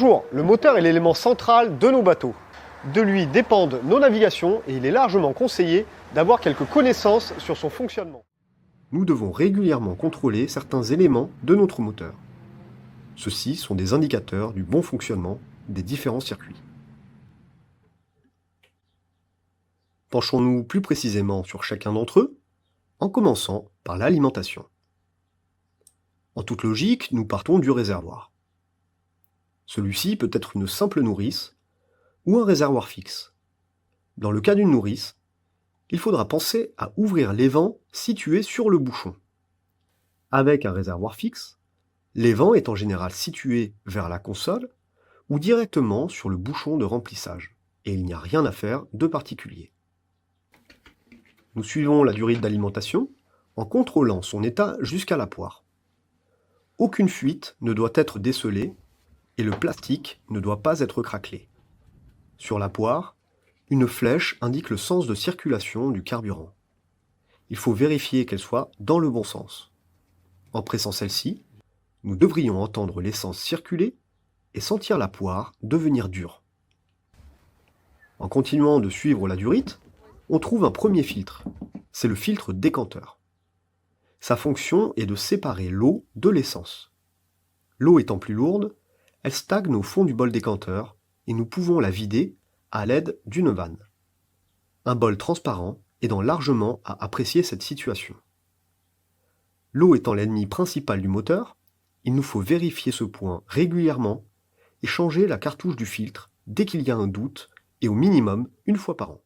Bonjour, le moteur est l'élément central de nos bateaux. De lui dépendent nos navigations et il est largement conseillé d'avoir quelques connaissances sur son fonctionnement. Nous devons régulièrement contrôler certains éléments de notre moteur. Ceux-ci sont des indicateurs du bon fonctionnement des différents circuits. Penchons-nous plus précisément sur chacun d'entre eux, en commençant par l'alimentation. En toute logique, nous partons du réservoir. Celui-ci peut être une simple nourrice ou un réservoir fixe. Dans le cas d'une nourrice, il faudra penser à ouvrir l'évent situé sur le bouchon. Avec un réservoir fixe, l'évent est en général situé vers la console ou directement sur le bouchon de remplissage, et il n'y a rien à faire de particulier. Nous suivons la durite d'alimentation en contrôlant son état jusqu'à la poire. Aucune fuite ne doit être décelée et le plastique ne doit pas être craquelé. Sur la poire, une flèche indique le sens de circulation du carburant. Il faut vérifier qu'elle soit dans le bon sens. En pressant celle-ci, nous devrions entendre l'essence circuler et sentir la poire devenir dure. En continuant de suivre la durite, on trouve un premier filtre. C'est le filtre décanteur. Sa fonction est de séparer l'eau de l'essence. L'eau étant plus lourde, elle stagne au fond du bol décanteur et nous pouvons la vider à l'aide d'une vanne. Un bol transparent aidant largement à apprécier cette situation. L'eau étant l'ennemi principal du moteur, il nous faut vérifier ce point régulièrement et changer la cartouche du filtre dès qu'il y a un doute et au minimum une fois par an.